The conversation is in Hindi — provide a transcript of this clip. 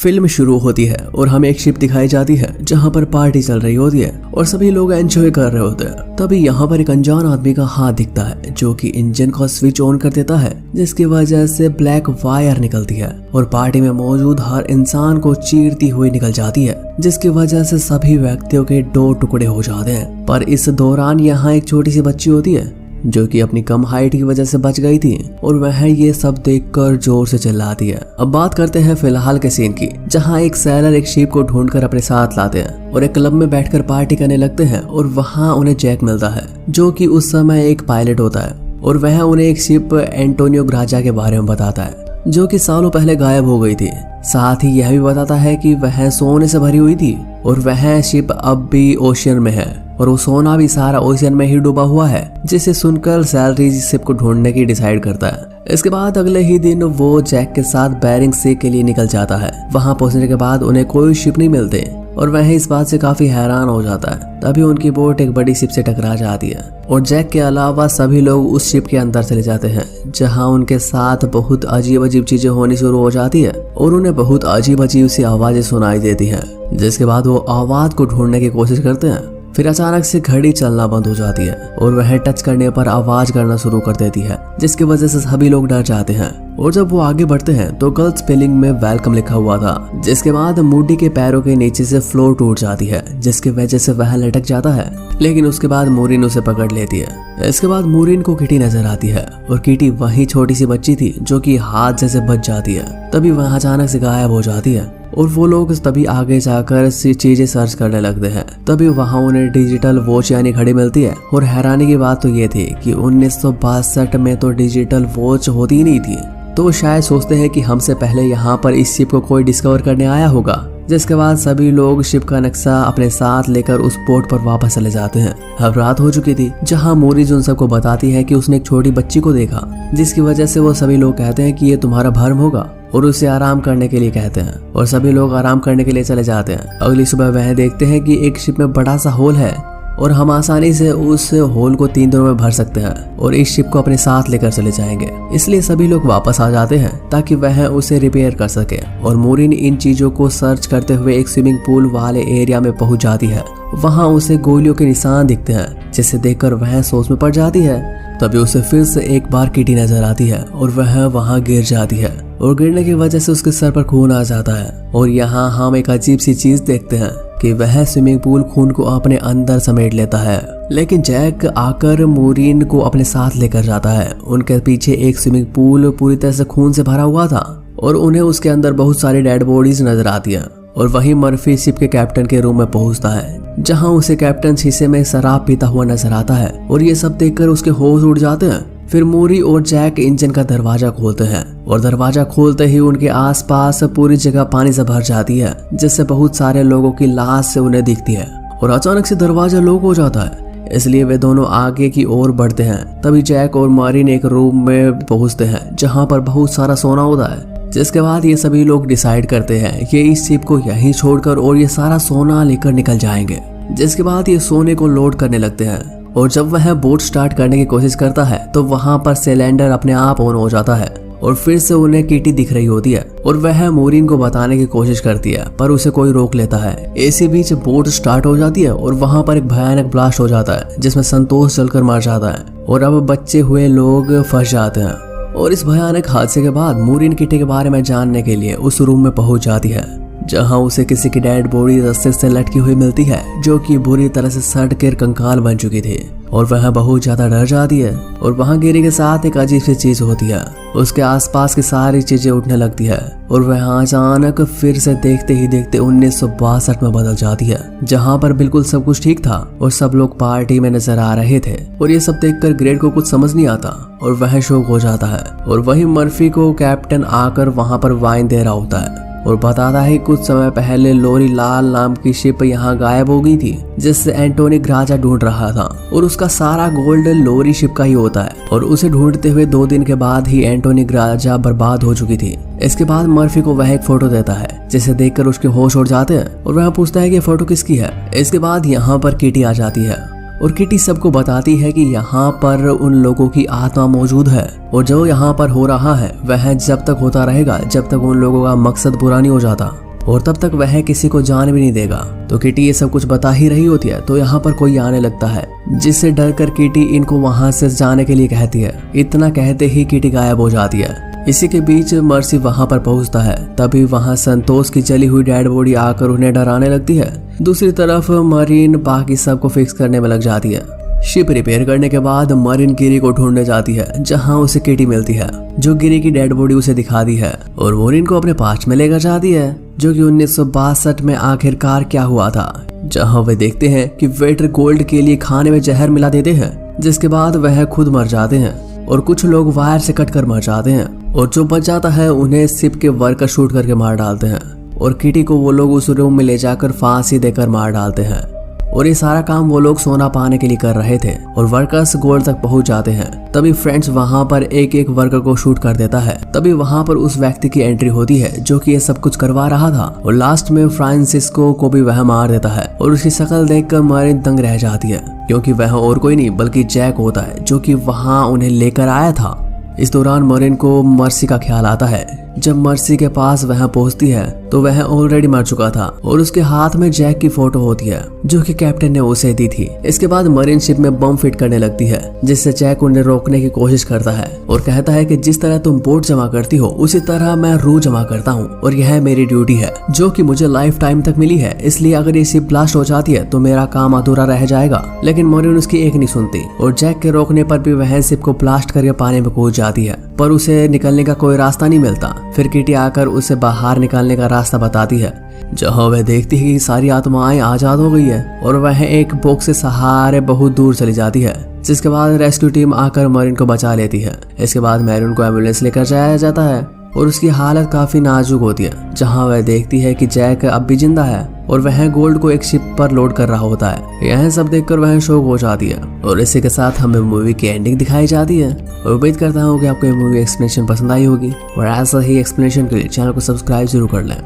फिल्म शुरू होती है और हमें एक शिप दिखाई जाती है जहाँ पर पार्टी चल रही होती है और सभी लोग एंजॉय कर रहे होते हैं। तभी यहाँ पर एक अनजान आदमी का हाथ दिखता है जो कि इंजन का स्विच ऑन कर देता है, जिसकी वजह से ब्लैक वायर निकलती है और पार्टी में मौजूद हर इंसान को चीरती हुई निकल जाती है, जिसकी वजह से सभी व्यक्तियों के 2 टुकड़े हो जाते हैं। पर इस दौरान यहाँ एक छोटी सी बच्ची होती है जो कि अपनी कम हाइट की वजह से बच गई थी और वह ये सब देखकर जोर से चिल्लाती है। अब बात करते हैं फिलहाल के सीन की, जहां एक सैलर एक शिप को ढूंढकर अपने साथ लाते हैं और एक क्लब में बैठकर पार्टी करने लगते हैं और वहां उन्हें जैक मिलता है जो कि उस समय एक पायलट होता है और वह उन्हें एक शिप एंटोनियो ग्राजा के बारे में बताता है जो कि सालों पहले गायब हो गई थी। साथ ही यह भी बताता है कि वह सोने से भरी हुई थी और वह शिप अब भी ओशियन में है और वो सोना भी सारा ओशियन में ही डूबा हुआ है, जिसे सुनकर सैलरी शिप को ढूंढने की डिसाइड करता है। इसके बाद अगले ही दिन वो जैक के साथ बेरिंग सी के लिए निकल जाता है। वहां पहुंचने के बाद उन्हें कोई शिप नहीं मिलते और वह इस बात से काफी हैरान हो जाता है। तभी उनकी बोट एक बड़ी शिप से टकरा जाती है और जैक के अलावा सभी लोग उस शिप के अंदर चले जाते हैं, जहां उनके साथ बहुत अजीब अजीब चीजें होनी शुरू हो जाती है और उन्हें बहुत अजीब अजीब सी आवाजें सुनाई देती हैं। जिसके बाद वो आवाज को ढूंढने की कोशिश करते हैं। फिर अचानक से घड़ी चलना बंद हो जाती है और वह टच करने पर आवाज करना शुरू कर देती है, जिसकी वजह से सभी लोग डर जाते हैं। और जब वो आगे बढ़ते हैं तो गर्ल्स स्पेलिंग में वेलकम लिखा हुआ था। जिसके बाद मूडी के पैरों के नीचे से फ्लोर टूट जाती है, जिसकी वजह से वह लटक जाता है, लेकिन उसके बाद मूरिन उसे पकड़ लेती है। इसके बाद मूरिन को किटी नजर आती है और किटी वही छोटी सी बच्ची थी जो कि हादसे से बच जाती है। तभी वह अचानक से गायब हो जाती है और वो लोग तभी आगे जाकर चीजें सर्च करने लगते हैं। तभी वहां उन्हें डिजिटल वॉच यानी घड़ी मिलती है और हैरानी की बात तो ये थी कि 1962 में तो डिजिटल वॉच होती ही नहीं थी। तो शायद सोचते हैं कि हमसे पहले यहाँ पर इस शिप को कोई डिस्कवर करने आया होगा। जिसके बाद सभी लोग शिप का नक्शा अपने साथ लेकर उस बोट पर वापस चले जाते हैं। अब रात हो चुकी थी, जहां मोरिस उन सबको बताती है कि उसने एक छोटी बच्ची को देखा, जिसकी वजह से वो सभी लोग कहते हैं कि ये तुम्हारा भ्रम होगा और उसे आराम करने के लिए कहते हैं और सभी लोग आराम करने के लिए चले जाते हैं। अगली सुबह वह देखते हैं कि एक शिप में बड़ा सा होल है और हम आसानी से उस होल को 3 दिनों में भर सकते हैं और इस शिप को अपने साथ लेकर चले जाएंगे। इसलिए सभी लोग वापस आ जाते हैं ताकि वह उसे रिपेयर कर सके और मोरिन इन चीजों को सर्च करते हुए एक स्विमिंग पूल वाले एरिया में पहुंच जाती है। वहां उसे गोलियों के निशान दिखते हैं, जिसे देखकर वह सोच में पड़ जाती है। तभी उसे फिर से एक बार किटी नजर आती है और वह वहां गिर जाती है और गिरने की वजह से उसके सर पर खून आ जाता है। और यहाँ हम एक अजीब सी चीज देखते हैं कि वह स्विमिंग पूल खून को अपने अंदर समेट लेता है, लेकिन जैक आकर मोरिन को अपने साथ लेकर जाता है। उनके पीछे एक स्विमिंग पूल पूरी तरह से खून से भरा हुआ था और उन्हें उसके अंदर बहुत सारी डेड बॉडीज नजर आती हैं। और वहीं मर्फी शिप के कैप्टन के रूम में पहुंचता है, जहां उसे कैप्टन शीशे में शराब पीता हुआ नजर आता है और ये सब देखकर उसके होश उड़ जाते हैं। फिर मोरी और जैक इंजन का दरवाजा खोलते हैं और दरवाजा खोलते ही उनके आसपास पूरी जगह पानी से भर जाती है, जिससे बहुत सारे लोगों की लाश से उन्हें दिखती है और अचानक से दरवाजा लॉक हो जाता है। इसलिए वे दोनों आगे की ओर बढ़ते हैं। तभी जैक और मारिन एक रूम में पहुंचते हैं जहां पर बहुत सारा सोना होता है। जिसके बाद ये सभी लोग डिसाइड करते हैं कि इस शिप को यहीं छोड़कर और ये सारा सोना लेकर निकल जाएंगे। जिसके बाद ये सोने को लोड करने लगते हैं और जब वह बोट स्टार्ट करने की कोशिश करता है तो वहां पर सिलेंडर अपने आप ऑन हो जाता है और फिर से उन्हें किटी दिख रही होती है और वह मोरिन को बताने की कोशिश करती है, पर उसे कोई रोक लेता है। इसी बीच बोट स्टार्ट हो जाती है और वहां पर एक भयानक ब्लास्ट हो जाता है, जिसमें संतोष जलकर मर जाता है और अब बचे हुए लोग फंस जाते हैं। और इस भयानक हादसे के बाद मोरिन किटी के बारे में जानने के लिए उस रूम में पहुंच जाती है, जहां उसे किसी की डेड बॉडी रस्से से लटकी हुई मिलती है, जो कि बुरी तरह से सड़ कर कंकाल बन चुकी थी। और वह बहुत ज्यादा डर जाती है और वहां गिरी के साथ एक अजीब सी चीज होती है। उसके आसपास की सारी चीजें उठने लगती है और वह अचानक फिर से देखते ही देखते 1962 में बदल जाती है, जहां पर बिल्कुल सब कुछ ठीक था और सब लोग पार्टी में नजर आ रहे थे। और ये सब देखकर ग्रेड को कुछ समझ नहीं आता और वह शॉक हो जाता है। और वही मर्फी को कैप्टन आकर वहां पर वाइन दे रहा होता है और बताता है कुछ समय पहले लोरी लाल नाम की शिप यहाँ गायब हो गई थी, जिससे एंटोनी ग्राजा ढूंढ रहा था और उसका सारा गोल्ड लोरी शिप का ही होता है। और उसे ढूंढते हुए 2 दिन के बाद ही एंटोनी ग्राजा बर्बाद हो चुकी थी। इसके बाद मर्फी को वह एक फोटो देता है, जिसे देखकर उसके होश उड़ जाते हैं और वह पूछता है कि फोटो किसकी है। इसके बाद यहाँ पर किटी आ जाती है और किटी सबको बताती है कि यहाँ पर उन लोगों की आत्मा मौजूद है और जो यहाँ पर हो रहा है वह जब तक होता रहेगा जब तक उन लोगों का मकसद पूरा नहीं हो जाता। और तब तक वह किसी को जान भी नहीं देगा। तो किटी ये सब कुछ बता ही रही होती है तो यहाँ पर कोई आने लगता है, जिससे डर कर किटी इनको वहां से जाने के लिए कहती है। इतना कहते ही किटी गायब हो जाती है। इसी के बीच मर्सी वहां पर पहुंचता है। तभी वहां संतोष की जली हुई डेड बॉडी आकर उन्हें डराने लगती है। दूसरी तरफ मरीन बाकी सबको फिक्स करने में लग जाती है। शिप रिपेयर करने के बाद मरीन गिरी को ढूंढने जाती है, जहां उसे किटी मिलती है, जो गिरी की डेड बॉडी उसे दिखा दी है और मरीन को अपने पास्ट में लेकर जाती है, जो कि 1962 में आखिरकार क्या हुआ था, जहां वे देखते हैं कि वेटर गोल्ड के लिए खाने में जहर मिला देते हैं, जिसके बाद वह खुद मर जाते हैं और कुछ लोग वायर से कट कर मर जाते हैं और जो बच जाता है उन्हें शिप के वर्कर शूट करके मार डालते हैं और किटी को वो लोग उस रूम में ले जाकर फांसी देकर मार डालते हैं। और ये सारा काम वो लोग सोना पाने के लिए कर रहे थे और वर्कर्स गोल्ड तक पहुंच जाते हैं। तभी फ्रेंड्स वहां पर एक एक वर्कर को शूट कर देता है। तभी वहां पर उस व्यक्ति की एंट्री होती है जो कि ये सब कुछ करवा रहा था और लास्ट में फ्रांसिस्को को भी वह मार देता है और उसकी शक्ल देखकर मरीन दंग रह जाती है, क्योंकि वह और कोई नहीं बल्कि जैक होता है, जो कि वहां उन्हें लेकर आया था। इस दौरान मरीन को मर्सी का ख्याल आता है। जब मर्सी के पास वह पहुंचती है तो वह ऑलरेडी मर चुका था और उसके हाथ में जैक की फोटो होती है, जो कि कैप्टन ने उसे दी थी। इसके बाद मरीन शिप में बम फिट करने लगती है, जिससे जैक उन्हें रोकने की कोशिश करता है और कहता है कि जिस तरह तुम बोट जमा करती हो उसी तरह मैं रूह जमा करता हूँ और यह मेरी ड्यूटी है, जो कि मुझे लाइफ टाइम तक मिली है। इसलिए अगर ये शिप ब्लास्ट हो जाती है तो मेरा काम अधूरा रह जाएगा। लेकिन मरीन उसकी एक नहीं सुनती और जैक के रोकने पर भी वह शिप को ब्लास्ट करके पानी में कूद जाती है, पर उसे निकलने का कोई रास्ता नहीं मिलता। फिर किटी आकर उसे बाहर निकालने का रास्ता बताती है, जहां वह देखती है कि सारी आत्माएं आजाद हो गई है और वह एक बॉक्स से सहारे बहुत दूर चली जाती है, जिसके बाद रेस्क्यू टीम आकर मरीन को बचा लेती है। इसके बाद मरीन को एम्बुलेंस लेकर जाया जाता है और उसकी हालत काफी नाजुक होती है, जहां वह देखती है कि जैक अब भी जिंदा है और वह गोल्ड को एक शिप पर लोड कर रहा होता है। यह सब देखकर वह शॉक हो जाती है और इसी के साथ हमें मूवी की एंडिंग दिखाई जाती है। और उम्मीद करता हूँ कि आपको ये मूवी एक्सप्लेनेशन पसंद आई होगी और ऐसा ही एक्सप्लेनेशन के लिए चैनल को सब्सक्राइब जरूर कर लें।